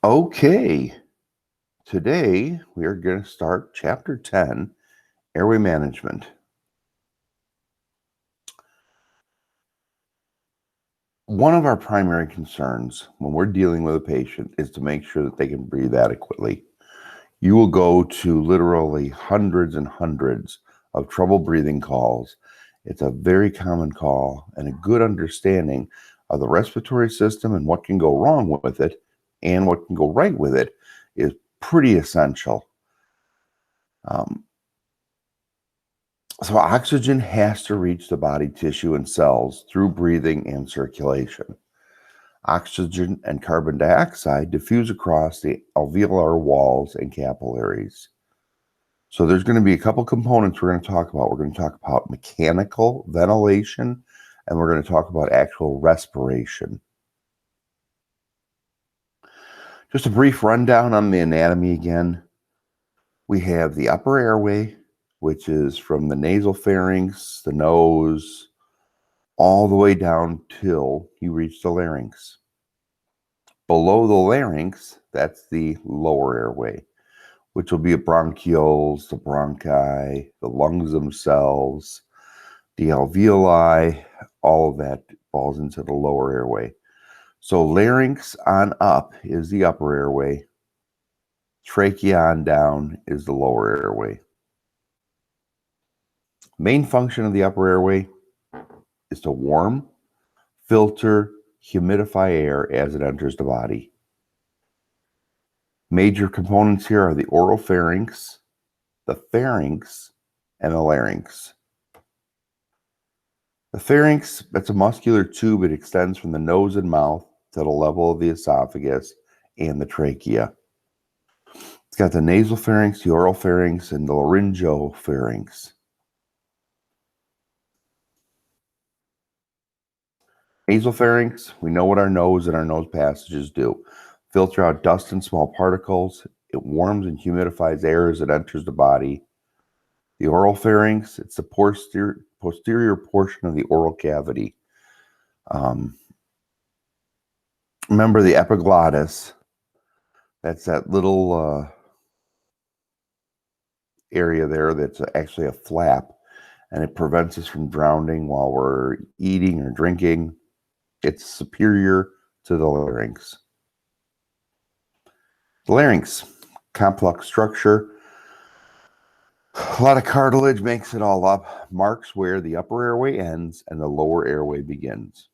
Okay, today we are going to start Chapter 10, Airway Management. One of our primary concerns when we're dealing with a patient is to make sure that they can breathe adequately. You will go to literally hundreds and hundreds of trouble breathing calls. It's a very common call, and a good understanding of the respiratory system and what can go wrong with it and what can go right with it is pretty essential. So oxygen has to reach the body tissue and cells through breathing and circulation. Oxygen and carbon dioxide diffuse across the alveolar walls and capillaries. So there's going to be a couple components we're going to talk about. We're going to talk about mechanical ventilation, and we're going to talk about actual respiration. Just a brief rundown on the anatomy again. We have the upper airway, which is from the nasal pharynx, the nose, all the way down till you reach the larynx. Below the larynx, that's the lower airway, which will be the bronchioles, the bronchi, the lungs themselves, the alveoli, all of that falls into the lower airway. So larynx on up is the upper airway. Trachea on down is the lower airway. Main function of the upper airway is to warm, filter, humidify air as it enters the body. Major components here are the oropharynx, the pharynx, and the larynx. The pharynx, that's a muscular tube. It extends from the nose and mouth to the level of the esophagus and the trachea. It's got the nasal pharynx, the oropharynx, and the laryngopharynx. Nasopharynx, we know what our nose and our nose passages do. Filter out dust and small particles. It warms and humidifies air as it enters the body. The oropharynx, it's the posterior portion of the oral cavity. Remember the epiglottis, that's that little area there that's actually a flap, and it prevents us from drowning while we're eating or drinking. It's superior to the larynx. The larynx, complex structure. A lot of cartilage makes it all up, marks where the upper airway ends and the lower airway begins.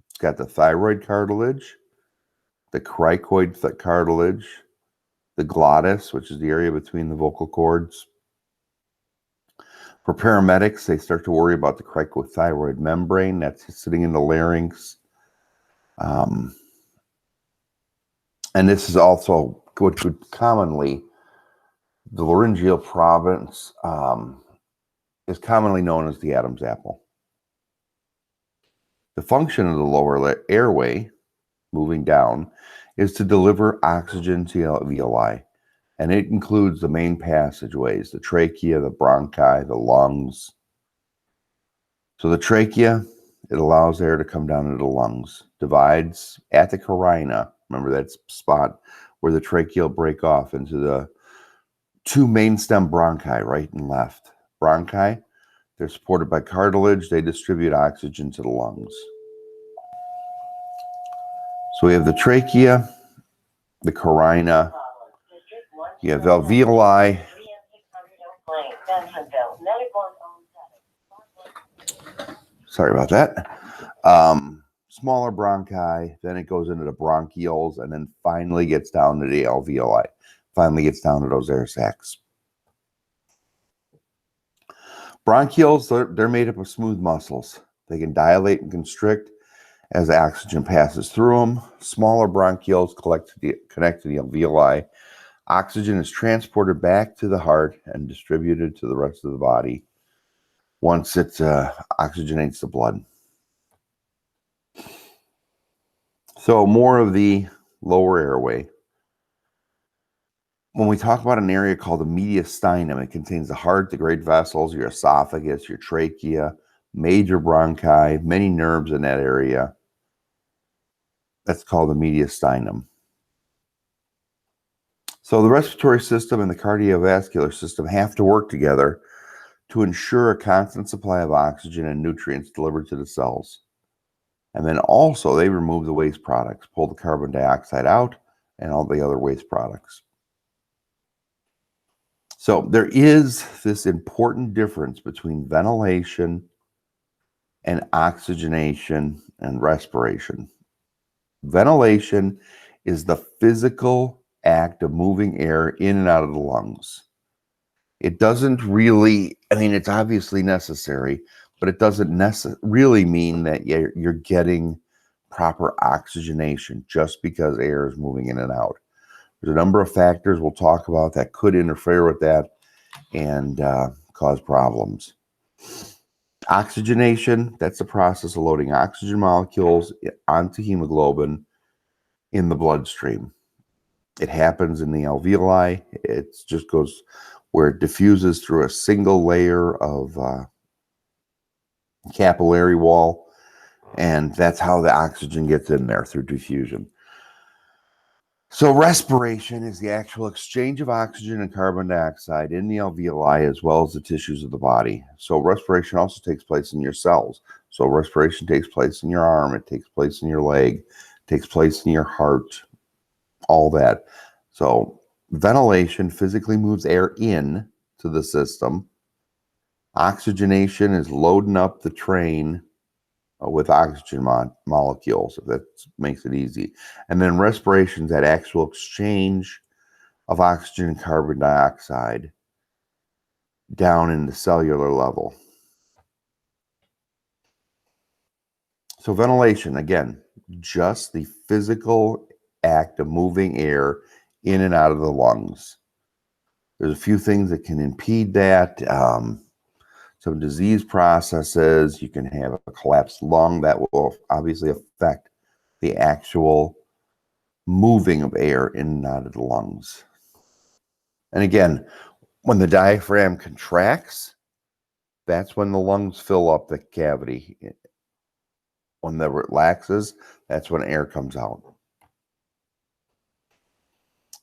It's got the thyroid cartilage, the cricoid cartilage, the glottis, which is the area between the vocal cords. For paramedics, they start to worry about the cricothyroid membrane that's sitting in the larynx. And this is also what would commonly, the laryngeal province is commonly known as the Adam's apple. The function of the lower airway, moving down, is to deliver oxygen to the alveoli. And it includes the main passageways, the trachea, the bronchi, the lungs. So the trachea, it allows air to come down into the lungs, divides at the carina. Remember that spot where the trachea will break off into the two main stem bronchi, right and left. Bronchi, they're supported by cartilage. They distribute oxygen to the lungs. So we have the trachea, the carina, you have alveoli. Sorry about that. Smaller bronchi, then it goes into the bronchioles, and then finally gets down to the alveoli. Finally gets down to those air sacs. Bronchioles, they're made up of smooth muscles. They can dilate and constrict as oxygen passes through them. Smaller bronchioles connect to the alveoli. Oxygen is transported back to the heart and distributed to the rest of the body once it oxygenates the blood. So more of the lower airway. When we talk about an area called the mediastinum, it contains the heart, the great vessels, your esophagus, your trachea, major bronchi, many nerves in that area. That's called the mediastinum. So the respiratory system and the cardiovascular system have to work together to ensure a constant supply of oxygen and nutrients delivered to the cells. And then also they remove the waste products, pull the carbon dioxide out and all the other waste products. So there is this important difference between ventilation and oxygenation and respiration. Ventilation is the physical act of moving air in and out of the lungs. It doesn't really, I mean, it's obviously necessary, but it doesn't really mean that you're getting proper oxygenation just because air is moving in and out. There's a number of factors we'll talk about that could interfere with that and cause problems. Oxygenation, that's the process of loading oxygen molecules onto hemoglobin in the bloodstream. It happens in the alveoli. It just goes where it diffuses through a single layer of capillary wall, and that's how the oxygen gets in there, through diffusion. So respiration is the actual exchange of oxygen and carbon dioxide in the alveoli as well as the tissues of the body. So respiration also takes place in your cells. So respiration takes place in your arm, it takes place in your leg, it takes place in your heart, all that. So ventilation physically moves air in to the system. Oxygenation is loading up the train with oxygen molecules, if that makes it easy. And then respiration is that actual exchange of oxygen and carbon dioxide down in the cellular level. So ventilation, again, just the physical act of moving air in and out of the lungs. There's a few things that can impede that. Some disease processes, you can have a collapsed lung that will obviously affect the actual moving of air in and out of the lungs. And again, when the diaphragm contracts, that's when the lungs fill up the cavity. When it relaxes, that's when air comes out.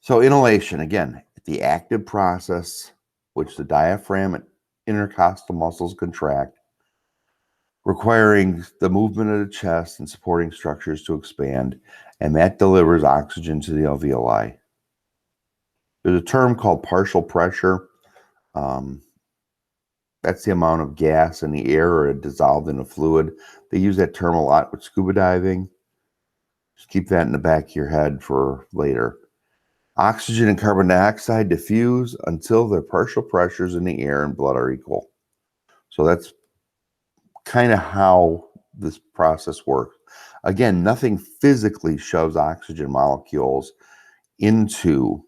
So inhalation, again, the active process which the diaphragm and intercostal muscles contract, requiring the movement of the chest and supporting structures to expand, and that delivers oxygen to the alveoli. There's a term called partial pressure. That's the amount of gas in the air or dissolved in a fluid. They use that term a lot with scuba diving. Just keep that in the back of your head for later. Oxygen and carbon dioxide diffuse until the partial pressures in the air and blood are equal. So that's kind of how this process works. Again, nothing physically shoves oxygen molecules into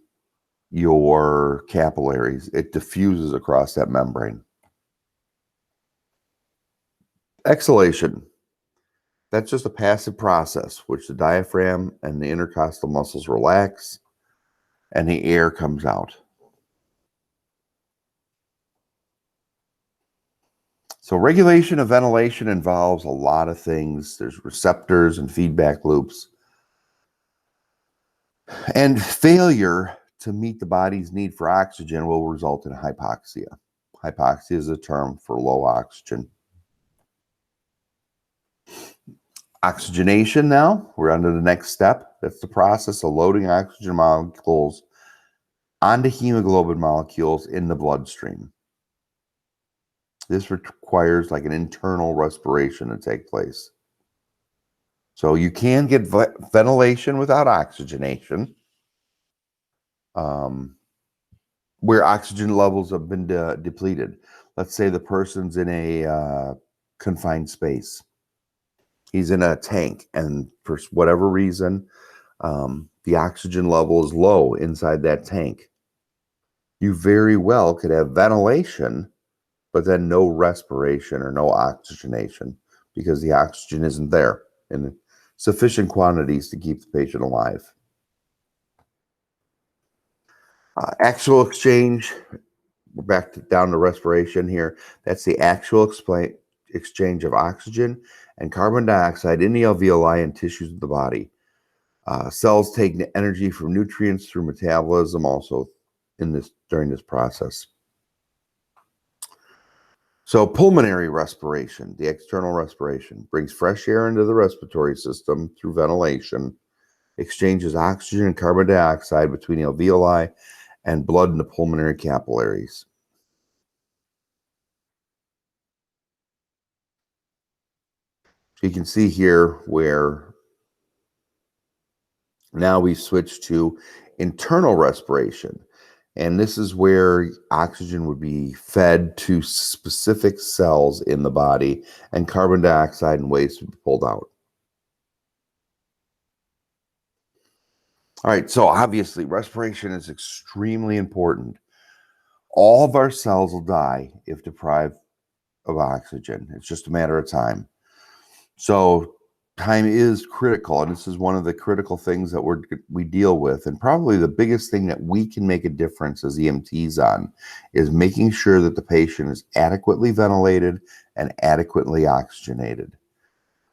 your capillaries. It diffuses across that membrane. Exhalation. That's just a passive process which the diaphragm and the intercostal muscles relax and the air comes out. So regulation of ventilation involves a lot of things. There's receptors and feedback loops. And failure to meet the body's need for oxygen will result in hypoxia. Hypoxia is a term for low oxygen. Oxygenation now, we're on to the next step. That's the process of loading oxygen molecules onto hemoglobin molecules in the bloodstream. This requires like an internal respiration to take place. So you can get ventilation without oxygenation, where oxygen levels have been depleted. Let's say the person's in a confined space. He's in a tank, and for whatever reason, the oxygen level is low inside that tank. You very well could have ventilation, but then no respiration or no oxygenation because the oxygen isn't there in sufficient quantities to keep the patient alive. Actual exchange, we're back down to respiration here. That's the actual exchange of oxygen and carbon dioxide in the alveoli and tissues of the body. Cells take energy from nutrients through metabolism also during this process. So pulmonary respiration, the external respiration, brings fresh air into the respiratory system through ventilation, exchanges oxygen and carbon dioxide between alveoli and blood in the pulmonary capillaries. So you can see here where now we switch to internal respiration. And this is where oxygen would be fed to specific cells in the body and carbon dioxide and waste would be pulled out. All right, so obviously respiration is extremely important. All of our cells will die if deprived of oxygen. It's just a matter of time. So time is critical, and this is one of the critical things that we deal with, and probably the biggest thing that we can make a difference as EMTs on is making sure that the patient is adequately ventilated and adequately oxygenated.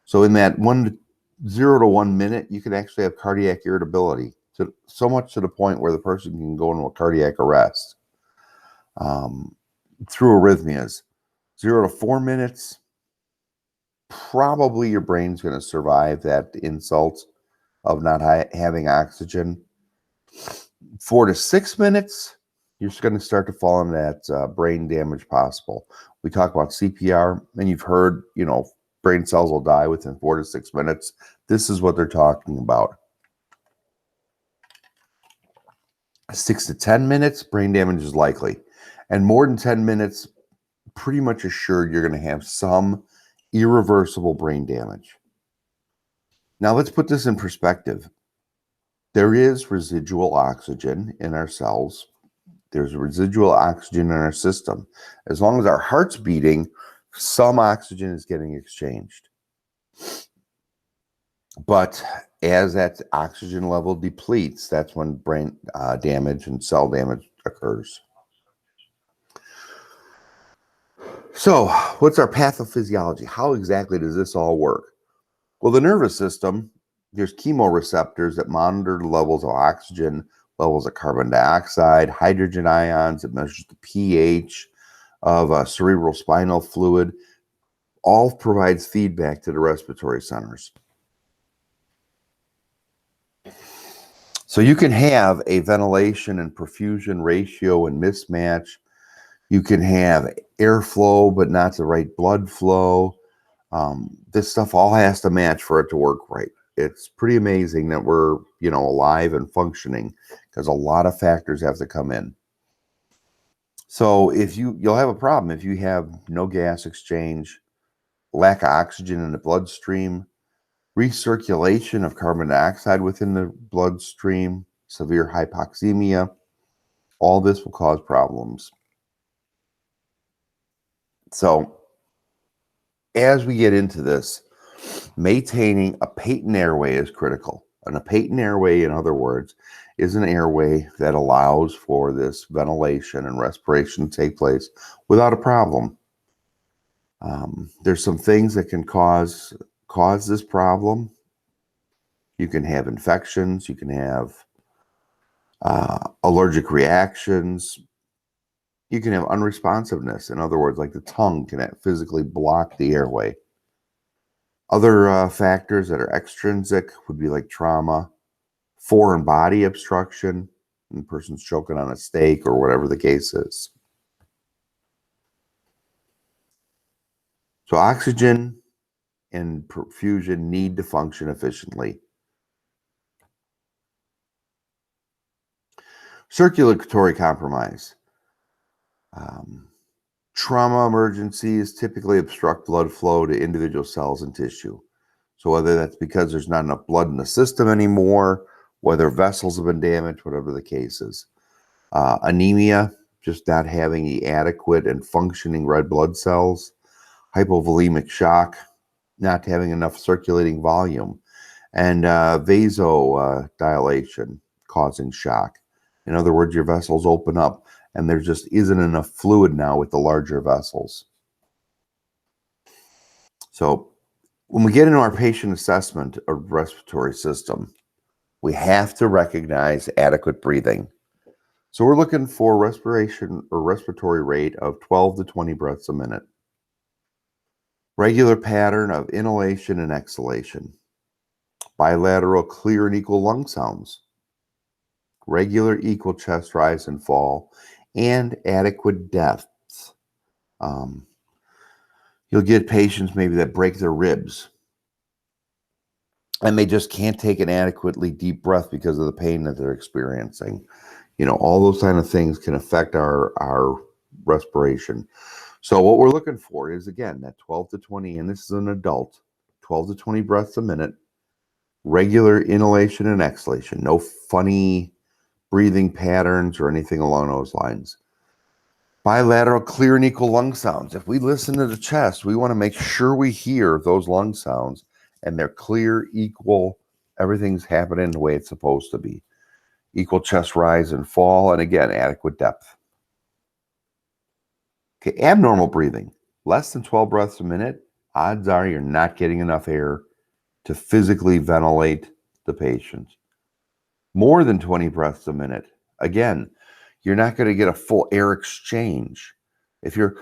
So in that 0 to 1 minute, you can actually have cardiac irritability, so much to the point where the person can go into a cardiac arrest through arrhythmias. 0 to 4 minutes, probably your brain's going to survive that insult of not having oxygen. 4 to 6 minutes, you're just going to start to fall into that brain damage possible. We talk about CPR, and you've heard, brain cells will die within 4 to 6 minutes. This is what they're talking about. 6 to 10 minutes, brain damage is likely. And more than 10 minutes, pretty much assured you're going to have some irreversible brain damage. Now let's put this in perspective. There is residual oxygen in our cells. There's residual oxygen in our system. As long as our heart's beating, some oxygen is getting exchanged. But as that oxygen level depletes, that's when brain damage and cell damage occurs. So what's our pathophysiology? How exactly does this all work? Well, the nervous system, there's chemoreceptors that monitor the levels of oxygen, levels of carbon dioxide, hydrogen ions. It measures the pH of cerebral spinal fluid. All provides feedback to the respiratory centers. So you can have a ventilation and perfusion ratio and mismatch. You can have airflow, but not the right blood flow. This stuff all has to match for it to work right. It's pretty amazing that we're, alive and functioning because a lot of factors have to come in. So you'll have a problem if you have no gas exchange, lack of oxygen in the bloodstream, recirculation of carbon dioxide within the bloodstream, severe hypoxemia. All this will cause problems. So as we get into this, maintaining a patent airway is critical. And a patent airway, in other words, is an airway that allows for this ventilation and respiration to take place without a problem. There's some things that can cause this problem. You can have infections. You can have allergic reactions. You can have unresponsiveness. In other words, like the tongue can physically block the airway. Other factors that are extrinsic would be like trauma, foreign body obstruction, and the person's choking on a steak or whatever the case is. So oxygen and perfusion need to function efficiently. Circulatory compromise. Trauma emergencies typically obstruct blood flow to individual cells and tissue. So whether that's because there's not enough blood in the system anymore, whether vessels have been damaged, whatever the case is. Anemia, just not having the adequate and functioning red blood cells. Hypovolemic shock, not having enough circulating volume. And vasodilation, causing shock. In other words, your vessels open up and there just isn't enough fluid now with the larger vessels. So when we get into our patient assessment of respiratory system, We have to recognize adequate breathing. So we're looking for respiration or respiratory rate of 12 to 20 breaths a minute. Regular pattern of inhalation and exhalation. Bilateral clear and equal lung sounds. Regular equal chest rise and fall, and adequate depths. You'll get patients maybe that break their ribs and they just can't take an adequately deep breath because of the pain that they're experiencing. All those kind of things can affect our respiration. So what we're looking for is, again, that 12 to 20, and this is an adult, 12 to 20 breaths a minute, regular inhalation and exhalation, no funny breathing patterns or anything along those lines. Bilateral clear and equal lung sounds. If we listen to the chest, we want to make sure we hear those lung sounds and they're clear, equal, everything's happening the way it's supposed to be. Equal chest rise and fall, and again, adequate depth. Okay, abnormal breathing. Less than 12 breaths a minute, odds are you're not getting enough air to physically ventilate the patient. More than 20 breaths a minute, again, you're not going to get a full air exchange. If you're,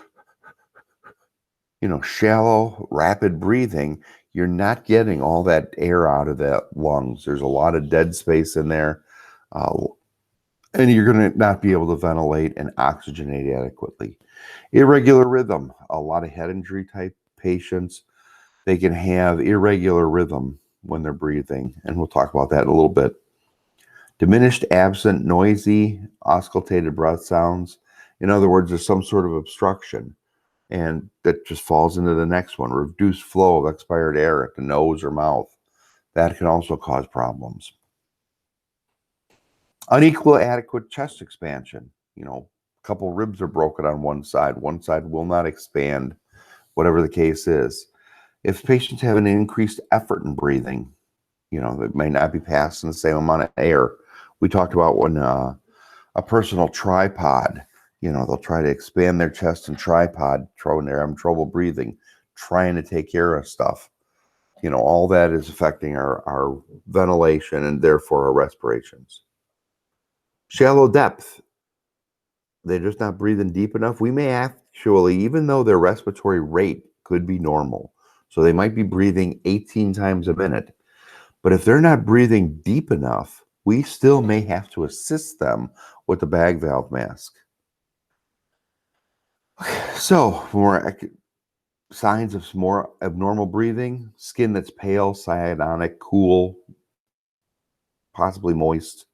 shallow, rapid breathing, you're not getting all that air out of the lungs. There's a lot of dead space in there, and you're going to not be able to ventilate and oxygenate adequately. Irregular rhythm. A lot of head injury type patients, they can have irregular rhythm when they're breathing, and we'll talk about that in a little bit. Diminished, absent, noisy, auscultated breath sounds. In other words, there's some sort of obstruction, and that just falls into the next one. Reduced flow of expired air at the nose or mouth. That can also cause problems. Unequal adequate chest expansion. A couple ribs are broken on one side. One side will not expand, whatever the case is. If patients have an increased effort in breathing, they may not be passing the same amount of air. We talked about when a personal tripod, they'll try to expand their chest and tripod, when they're having trouble breathing, trying to take care of stuff. All that is affecting our ventilation and therefore our respirations. Shallow depth. They're just not breathing deep enough. We may actually, even though their respiratory rate could be normal, so they might be breathing 18 times a minute, but if they're not breathing deep enough, we still may have to assist them with the bag valve mask. So, more signs of more abnormal breathing: skin that's pale, cyanotic, cool, possibly moist.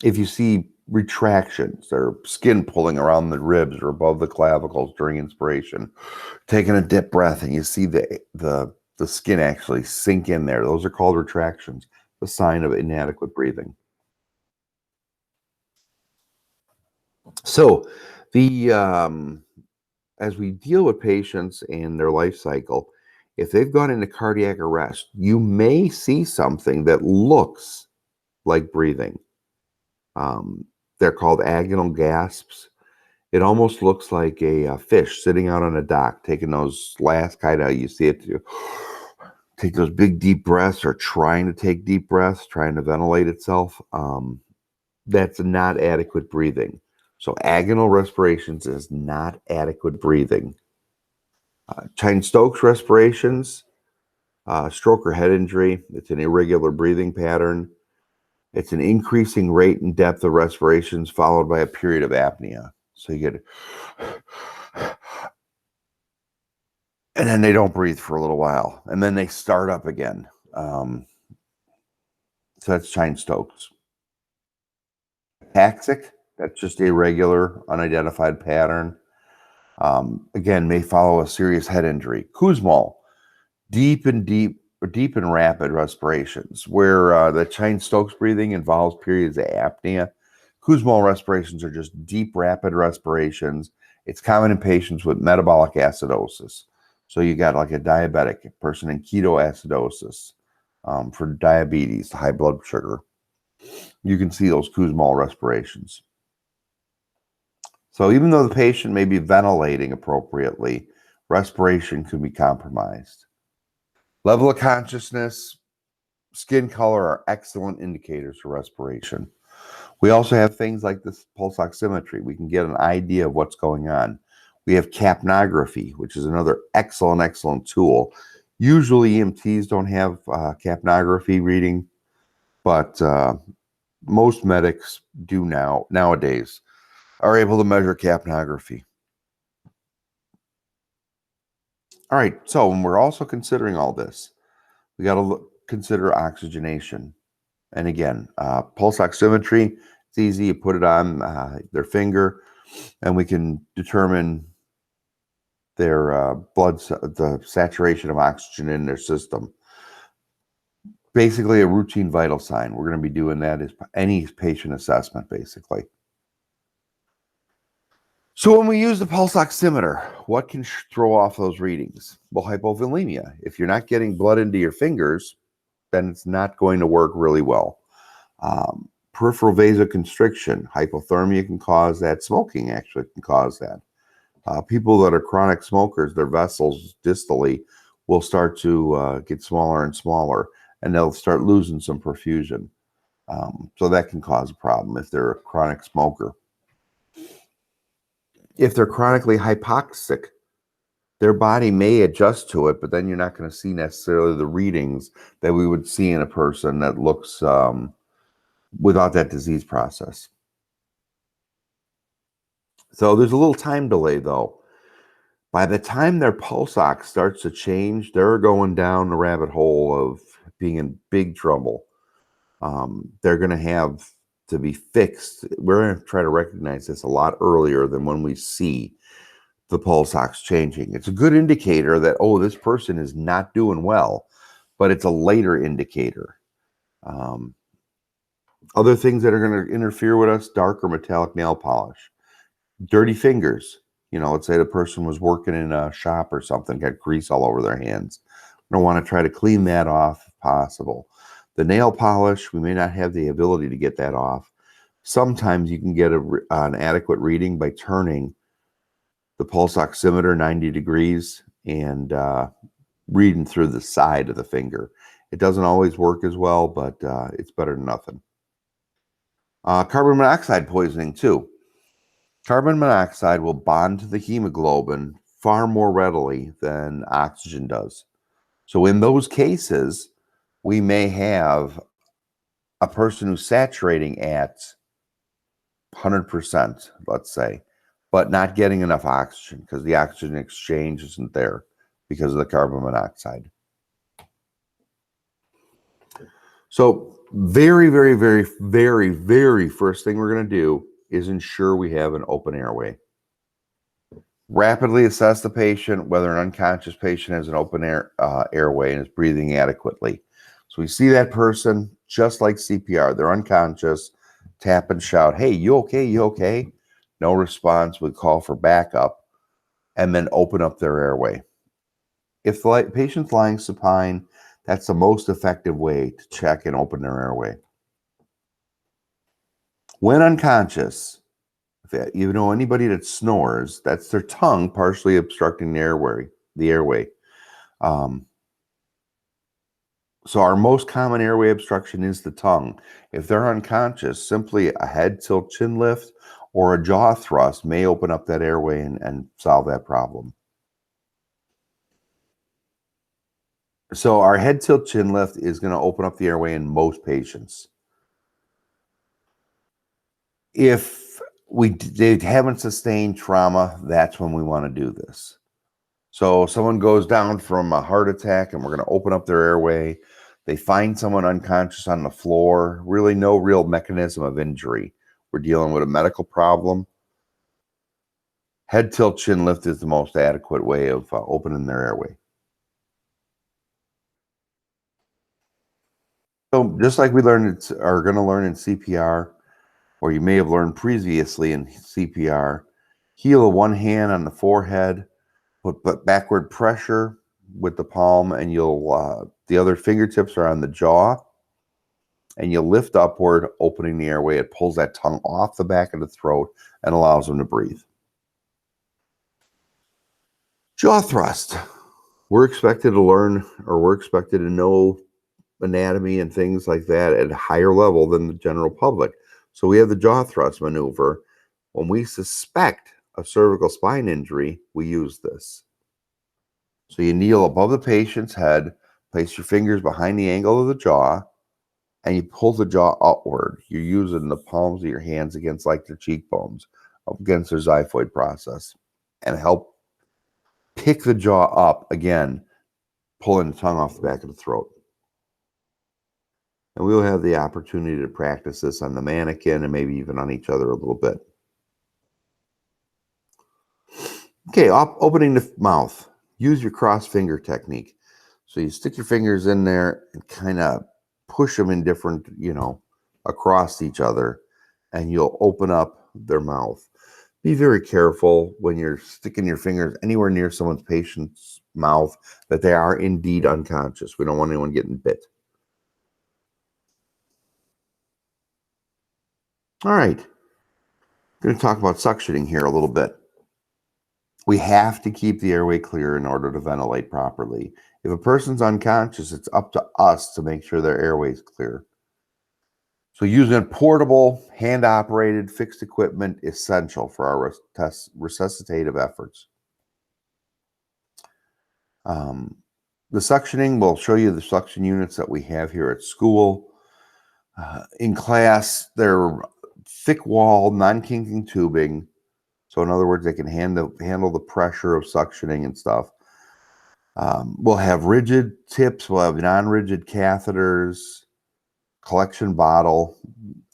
If you see retractions, or skin pulling around the ribs or above the clavicles during inspiration, taking a deep breath and you see the skin actually sink in there, those are called retractions, the sign of inadequate breathing. So as we deal with patients and their life cycle, if they've gone into cardiac arrest, you may see something that looks like breathing. They're called agonal gasps. It almost looks like a fish sitting out on a dock, taking those last kind of, you see it take those big deep breaths, or trying to take deep breaths, trying to ventilate itself. That's not adequate breathing. So agonal respirations is not adequate breathing. Cheyne-Stokes respirations, stroke or head injury. It's an irregular breathing pattern. It's an increasing rate and depth of respirations followed by a period of apnea. So you get, and then they don't breathe for a little while, and then they start up again. So that's Cheyne-Stokes. Ataxic, that's just irregular, unidentified pattern. Again, may follow a serious head injury. Kussmaul, deep and rapid respirations, where the Cheyne-Stokes breathing involves periods of apnea. Kussmaul respirations are just deep, rapid respirations. It's common in patients with metabolic acidosis. So you got like a diabetic, a person in ketoacidosis, for diabetes, high blood sugar. You can see those Kussmaul respirations. So even though the patient may be ventilating appropriately, respiration could be compromised. Level of consciousness, skin color are excellent indicators for respiration. We also have things like this pulse oximetry. We can get an idea of what's going on. We have capnography, which is another excellent tool. Usually EMTs don't have capnography reading, but most medics do nowadays are able to measure capnography. All right, so when we're also considering all this, we got to consider oxygenation. And again, pulse oximetry, it's easy. You put it on their finger, and we can determine their the saturation of oxygen in their system. Basically, a routine vital sign. We're going to be doing that as any patient assessment, basically. So when we use the pulse oximeter, what can throw off those readings? Well, hypovolemia. If you're not getting blood into your fingers, then it's not going to work really well. Peripheral vasoconstriction, hypothermia can cause that. Smoking actually can cause that. People that are chronic smokers, their vessels distally will start to get smaller and smaller, and they'll start losing some perfusion. So that can cause a problem if they're a chronic smoker. If they're chronically hypoxic, their body may adjust to it, but then you're not going to see necessarily the readings that we would see in a person that looks without that disease process. So there's a little time delay, though. By the time their pulse ox starts to change, they're going down the rabbit hole of being in big trouble. They're going to have to be fixed. We're going to try to recognize this a lot earlier than when we see the pulse ox changing. It's a good indicator that, oh, this person is not doing well, but it's a later indicator. Other things that are going to interfere with us: dark or metallic nail polish, dirty fingers. Let's say the person was working in a shop or something, got grease all over their hands. We don't want to try to clean that off if possible. The nail polish, we may not have the ability to get that off. Sometimes you can get an adequate reading by turning the pulse oximeter 90 degrees and reading through the side of the finger. It doesn't always work as well, but it's better than nothing. Carbon monoxide poisoning too. Carbon monoxide will bond to the hemoglobin far more readily than oxygen does. So in those cases, we may have a person who's saturating at 100%, let's say, but not getting enough oxygen because the oxygen exchange isn't there because of the carbon monoxide. So very first thing we're going to do is ensure we have an open airway. Rapidly assess the patient, whether an unconscious patient has an open airway and is breathing adequately. So we see that person, just like CPR, they're unconscious, tap and shout, "Hey, you okay? You okay?" No response, we call for backup, and then open up their airway. If the patient's lying supine, that's the most effective way to check and open their airway. When unconscious, anybody that snores, that's their tongue partially obstructing the airway. So our most common airway obstruction is the tongue. If they're unconscious, simply a head tilt chin lift or a jaw thrust may open up that airway and solve that problem. So our head tilt chin lift is going to open up the airway in most patients. If they haven't sustained trauma, that's when we want to do this. So someone goes down from a heart attack and we're going to open up their airway. They find someone unconscious on the floor, really no real mechanism of injury. We're dealing with a medical problem. Head tilt chin lift is the most adequate way of opening their airway. So just like we are going to learn in CPR, or you may have learned previously in CPR, heel of one hand on the forehead, put backward pressure with the palm, and the other fingertips are on the jaw, and you lift upward, opening the airway. It pulls that tongue off the back of the throat and allows them to breathe. Jaw thrust. We're expected to learn, or we're expected to know anatomy and things like that at a higher level than the general public. So we have the jaw thrust maneuver. When we suspect a cervical spine injury, we use this. So you kneel above the patient's head, place your fingers behind the angle of the jaw, and you pull the jaw upward. You're using the palms of your hands against like their cheekbones, up against their xiphoid process, and help pick the jaw up again, pulling the tongue off the back of the throat. And we'll have the opportunity to practice this on the mannequin and maybe even on each other a little bit. Okay, opening the mouth. Use your cross finger technique. So you stick your fingers in there and kind of push them in different, across each other, and you'll open up their mouth. Be very careful when you're sticking your fingers anywhere near someone's patient's mouth that they are indeed unconscious. We don't want anyone getting bit. All right. I'm going to talk about suctioning here a little bit. We have to keep the airway clear in order to ventilate properly. If a person's unconscious, it's up to us to make sure their airway is clear. So using portable, hand-operated, fixed equipment is essential for our resuscitative efforts. The suctioning, we'll show you the suction units that we have here at school. In class, they're thick-walled, non-kinking tubing. So in other words, they can handle the pressure of suctioning and stuff. We'll have rigid tips. We'll have non-rigid catheters. Collection bottle,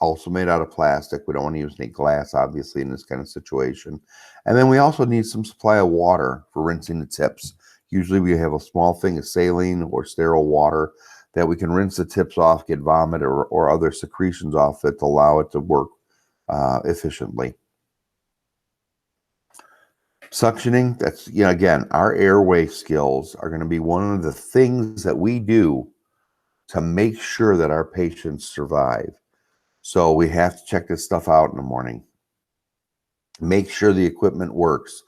also made out of plastic. We don't want to use any glass, obviously, in this kind of situation. And then we also need some supply of water for rinsing the tips. Usually we have a small thing of saline or sterile water that we can rinse the tips off, get vomit or other secretions off it to allow it to work efficiently. Suctioning, that's, again, our airway skills are going to be one of the things that we do to make sure that our patients survive. So we have to check this stuff out in the morning. Make sure the equipment works.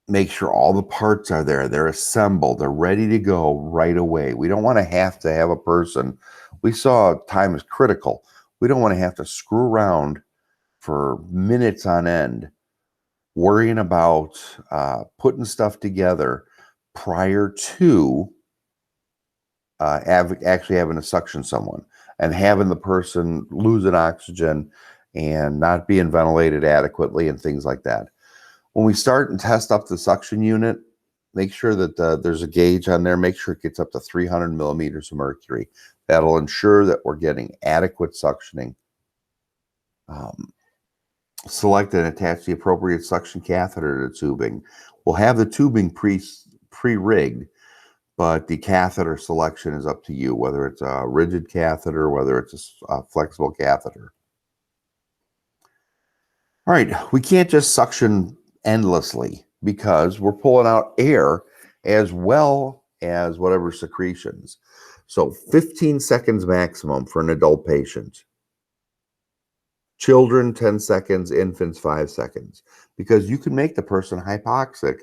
Make sure all the parts are there. They're assembled. They're ready to go right away. We don't want to have a person. We saw time is critical. We don't want to have to screw around for minutes on end worrying about putting stuff together prior to actually having to suction someone and having the person losing oxygen and not being ventilated adequately and things like that. When we start and test up the suction unit, make sure that there's a gauge on there. Make sure it gets up to 300 millimeters of mercury. That'll ensure that we're getting adequate suctioning. Select and attach the appropriate suction catheter to the tubing. We'll have the tubing pre-rigged, but the catheter selection is up to you, whether it's a rigid catheter, whether it's a flexible catheter. All right, we can't just suction endlessly because we're pulling out air as well as whatever secretions. So 15 seconds maximum for an adult patient. Children, 10 seconds, infants, 5 seconds. Because you can make the person hypoxic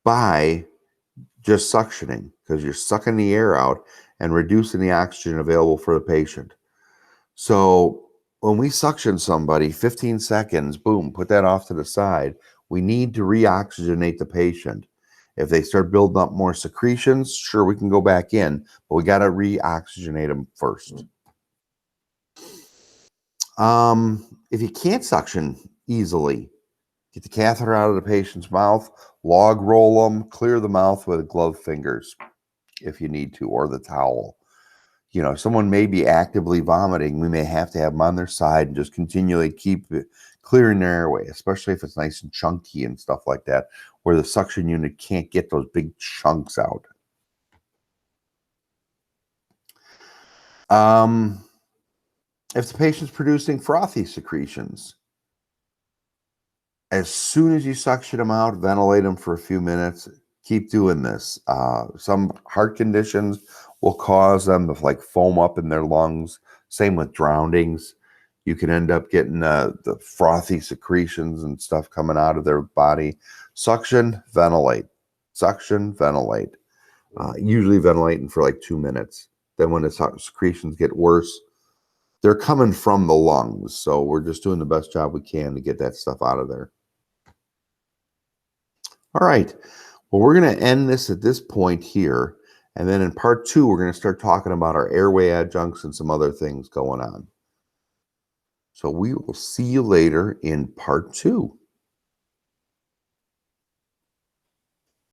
by just suctioning, because you're sucking the air out and reducing the oxygen available for the patient. So when we suction somebody, 15 seconds, boom, put that off to the side. We need to reoxygenate the patient. If they start building up more secretions, sure, we can go back in, but we got to reoxygenate them first. If you can't suction easily, get the catheter out of the patient's mouth, log roll them, clear the mouth with gloved fingers if you need to, or the towel. Someone may be actively vomiting. We may have to have them on their side and just continually keep clearing their airway, especially if it's nice and chunky and stuff like that, where the suction unit can't get those big chunks out. If the patient's producing frothy secretions, as soon as you suction them out, ventilate them for a few minutes. Keep doing this. Some heart conditions will cause them to foam up in their lungs. Same with drownings. You can end up getting the frothy secretions and stuff coming out of their body. Suction, ventilate. Suction, ventilate. usually ventilating for like 2 minutes. Then when the secretions get worse, they're coming from the lungs. So we're just doing the best job we can to get that stuff out of there. All right. Well, we're going to end this at this point here. And then in part 2, we're going to start talking about our airway adjuncts and some other things going on. So we will see you later in part 2.